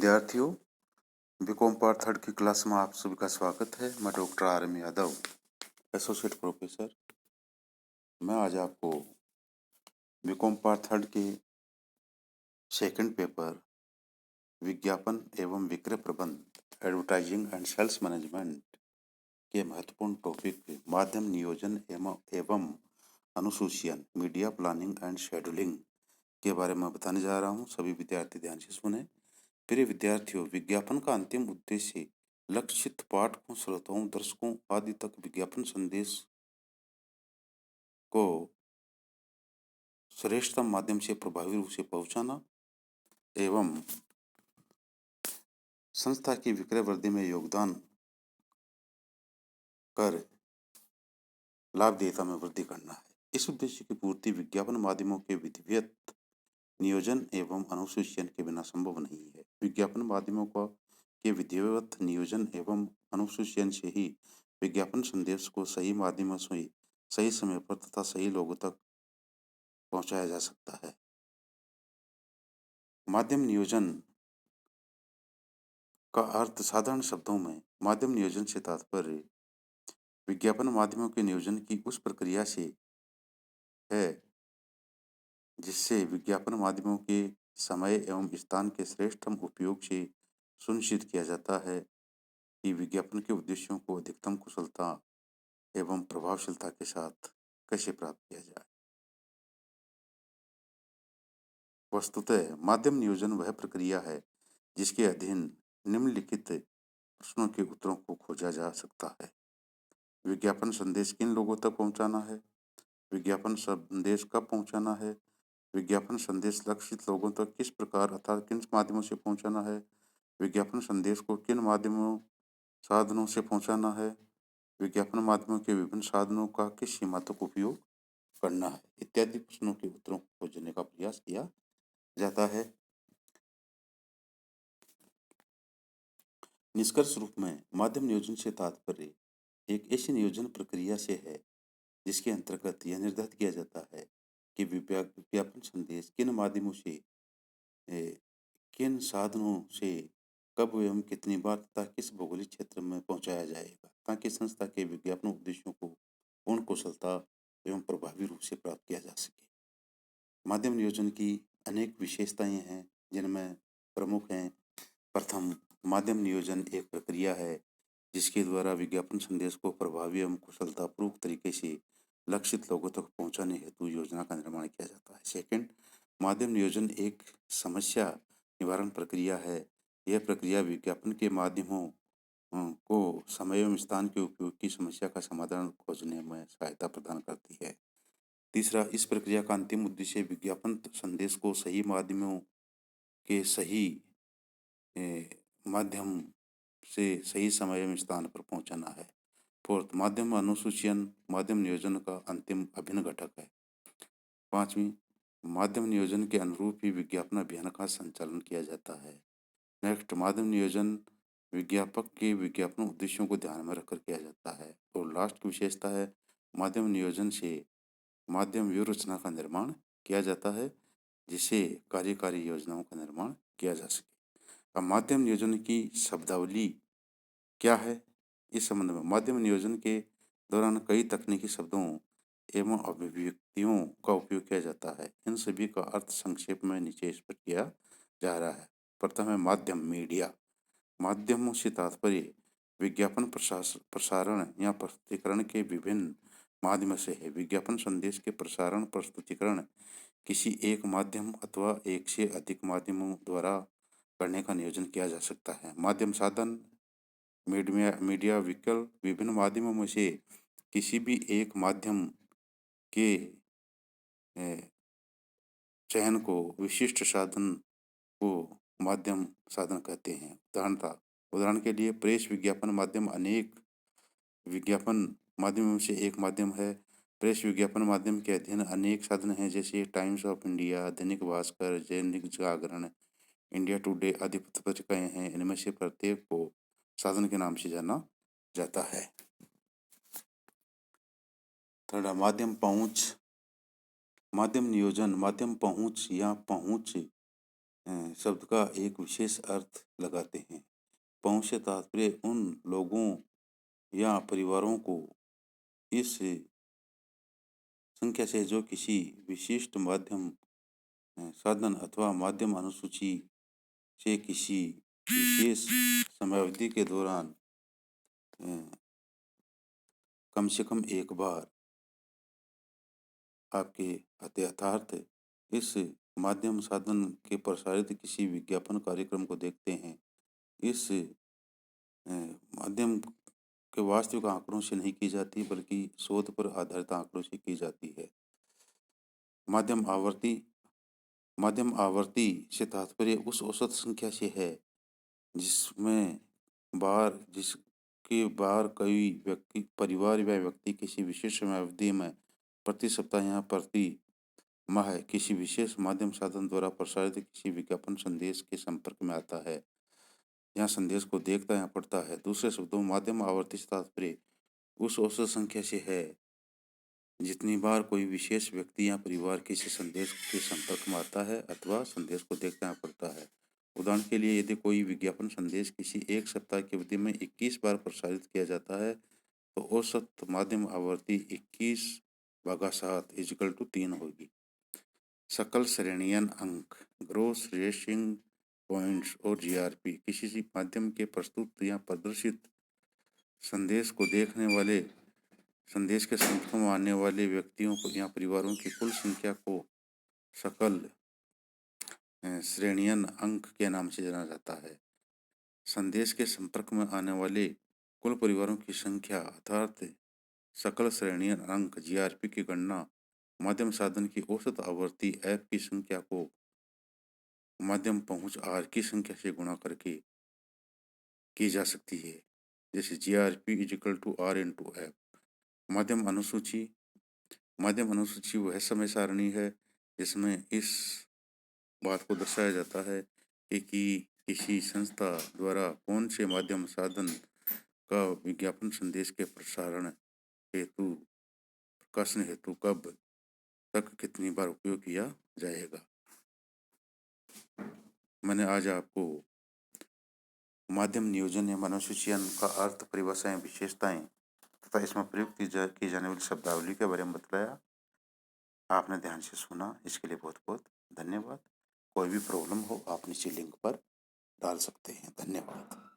विद्यार्थियों, BCom part third की class में आप सभी का स्वागत है। मैं doctor RM Yadav, associate professor. मैं आज आपको बीकॉम पार्ट थर्ड के सेकंड पेपर विज्ञापन एवं विक्रय प्रबंध, एडवर्टाइजिंग एंड सेल्स मैनेजमेंट के महत्वपूर्ण टॉपिक माध्यम नियोजन एवं अनुसूचन, मीडिया प्लानिंग एंड शेड्यूलिंग के बारे में बताने जा रहा हूँ। सभी विद्यार्थी ध्यान से सुने। प्रिय विद्यार्थियों, विज्ञापन का अंतिम उद्देश्य लक्षित पाठकों, श्रोताओं, दर्शकों आदि तक विज्ञापन संदेश को श्रेष्ठतम माध्यम से प्रभावी रूप से पहुंचाना एवं संस्था की विक्रय वृद्धि में योगदान कर लाभदेयता में वृद्धि करना है। इस उद्देश्य की पूर्ति विज्ञापन माध्यमों के विधिवत नियोजन एवं अनुसूचन के बिना संभव नहीं है। विज्ञापन माध्यमों का के विधिवत नियोजन एवं अनुसूचन से ही विज्ञापन संदेश को सही माध्यमों से सही समय पर तथा सही लोगों तक पहुंचाया जा सकता है। माध्यम नियोजन का अर्थ साधारण शब्दों में, माध्यम नियोजन से तात्पर्य विज्ञापन माध्यमों के नियोजन की उस प्रक्रिया से है जिससे विज्ञापन माध्यमों के समय एवं स्थान के श्रेष्ठतम उपयोग से सुनिश्चित किया जाता है कि विज्ञापन के उद्देश्यों को अधिकतम कुशलता एवं प्रभावशीलता के साथ कैसे प्राप्त किया जाए। वस्तुतः माध्यम नियोजन वह प्रक्रिया है जिसके अधीन निम्नलिखित प्रश्नों के उत्तरों को खोजा जा सकता है। विज्ञापन संदेश किन लोगों तक पहुंचाना है? विज्ञापन संदेश कब पहुंचाना है? विज्ञापन संदेश लक्षित लोगों तक किस प्रकार अर्थात किन माध्यमों से पहुंचाना है? विज्ञापन संदेश को किन माध्यमों साधनों से पहुंचाना है? विज्ञापन माध्यमों के विभिन्न साधनों का किस सीमा तक उपयोग करना है? इत्यादि प्रश्नों के उत्तरों को खोजने का प्रयास किया जाता है। निष्कर्ष रूप में माध्यम नियोजन से तात्पर्य एक ऐसी नियोजन प्रक्रिया से है जिसके अंतर्गत यह निर्धारित किया जाता है कि विज्ञापन संदेश किन माध्यमों से, किन साधनों से, कब एवं कितनी बार तथा किस भौगोलिक क्षेत्र में पहुंचाया जाएगा, ताकि संस्था के विज्ञापन उद्देश्यों को पूर्ण कुशलता एवं प्रभावी रूप से प्राप्त किया जा सके। माध्यम नियोजन की अनेक विशेषताएं हैं जिनमें प्रमुख हैं। प्रथम, माध्यम नियोजन एक प्रक्रिया है जिसके द्वारा विज्ञापन संदेश को प्रभावी एवं कुशलतापूर्वक तरीके से लक्षित लोगों तक पहुंचाने हेतु योजना का निर्माण किया जाता है। सेकंड, माध्यम नियोजन एक समस्या निवारण प्रक्रिया है। यह प्रक्रिया विज्ञापन के माध्यमों को समय एवं स्थान के उपयोग की समस्या का समाधान खोजने में सहायता प्रदान करती है। तीसरा, इस प्रक्रिया का अंतिम उद्देश्य विज्ञापन संदेश को सही माध्यमों के सही माध्यम से सही समय एवं स्थान पर पहुंचाना है। फोर्थ, माध्यम अनुसूचन माध्यम नियोजन का अंतिम अभिन्न घटक है। पांचवी, माध्यम नियोजन के अनुरूप ही विज्ञापन अभियान का संचालन किया जाता है। नेक्स्ट, माध्यम नियोजन विज्ञापक के विज्ञापन उद्देश्यों को ध्यान में रखकर किया जाता है। और लास्ट की विशेषता है माध्यम नियोजन से माध्यम व्यूह रचना का निर्माण किया जाता है जिससे कार्यकारी योजनाओं का निर्माण किया जा सके। अब माध्यम नियोजन की शब्दावली क्या है? इस संबंध में माध्यम नियोजन के दौरान कई तकनीकी शब्दों एवं अभिव्यक्तियों का उपयोग किया जाता है। इन सभी का अर्थ संक्षेप में नीचे स्पष्ट किया जा रहा है। प्रथम है माध्यम, मीडिया। माध्यमों से तात्पर्य विज्ञापन प्रसारण या प्रस्तुतिकरण के विभिन्न माध्यम से है। विज्ञापन संदेश के प्रसारण प्रस्तुतिकरण किसी एक माध्यम अथवा एक से अधिक माध्यमों द्वारा करने का नियोजन किया जा सकता है। माध्यम साधन मीडिया विकल्प विभिन्न माध्यमों में से किसी भी एक माध्यम के चयन को विशिष्ट साधन को माध्यम साधन कहते हैं। उदाहरण के लिए प्रेस विज्ञापन माध्यम अनेक विज्ञापन माध्यमों से एक माध्यम है। प्रेस विज्ञापन माध्यम के अधीन अनेक साधन हैं जैसे times of India, Dainik Bhaskar, Dainik Jagran, India today आदि पत्रिकाएं हैं। इनमें से प्रत्येक को साधन के नाम से जाना जाता है। थर्ड, माध्यम पहुंच। माध्यम नियोजन माध्यम पहुंच या पहुंच शब्द का एक विशेष अर्थ लगाते हैं। पहुँच से तात्पर्य उन लोगों या परिवारों को इस संख्या से जो किसी विशिष्ट माध्यम साधन अथवा माध्यम अनुसूची से किसी विशेष समयावधि के दौरान अ, कम से कम एक बार आपके यथार्थ इस माध्यम साधन के प्रसारित किसी विज्ञापन कार्यक्रम को देखते हैं। इस माध्यम के वास्तविक आंकड़ों से नहीं की जाती बल्कि शोध पर आधारित आंकड़ों से की जाती है। माध्यम आवृत्ति माध्यम आवृत्ति से तात्पर्य उस औसत संख्या से है जिसमें जिसके बार कोई व्यक्ति परिवार या व्यक्ति किसी विशेष समयावधि में प्रति सप्ताह या प्रति माह किसी विशेष माध्यम साधन द्वारा प्रसारित किसी विज्ञापन संदेश के संपर्क में आता है या संदेश को देखता या पढ़ता है। दूसरे शब्दों में माध्यम आवृत्ति से तात्पर्य उस औसत संख्या से है जितनी बार कोई विशेष व्यक्ति या परिवार किसी संदेश के संपर्क में आता है अथवा संदेश को देखता या पढ़ता है। उदाहरण के लिए यदि कोई विज्ञापन संदेश किसी एक सप्ताह की अवधि में 21 बार प्रसारित किया जाता है तो औसत माध्यम आवृत्ति 21/7 = 3 होगी। सकल श्रेणियन अंक ग्रोस रेशिंग पॉइंट्स और जीआरपी किसी माध्यम के प्रस्तुत या प्रदर्शित संदेश को देखने वाले संदेश के संपर्क में आने वाले व्यक्तियों को या परिवारों की कुल संख्या को सकल श्रेणियन अंक के नाम से जाना जाता है। संदेश के संपर्क में आने वाले कुल परिवारों की संख्या अर्थात सकल श्रेणियन अंक जीआरपी की गणना माध्यम साधन की औसत आवृत्ति ऐप की संख्या को माध्यम पहुंच आर की संख्या से गुणा करके की जा सकती है। जैसे जीआरपी = R/ऐप। माध्यम अनुसूची वह समय सारणी है जिसमें इस बात को दर्शाया जाता है कि किसी संस्था द्वारा कौन से माध्यम साधन का विज्ञापन संदेश के प्रकाशन हेतु कब तक कितनी बार उपयोग किया जाएगा। मैंने आज आपको माध्यम नियोजन या अनुसूचीकरण का अर्थ, परिभाषाएं, विशेषताएं तथा इसमें प्रयुक्त की जाने वाली शब्दावली के बारे में बतलाया। आपने ध्यान से सुना, इसके लिए बहुत बहुत धन्यवाद। कोई भी प्रॉब्लम हो आप नीचे लिंक पर डाल सकते हैं। धन्यवाद।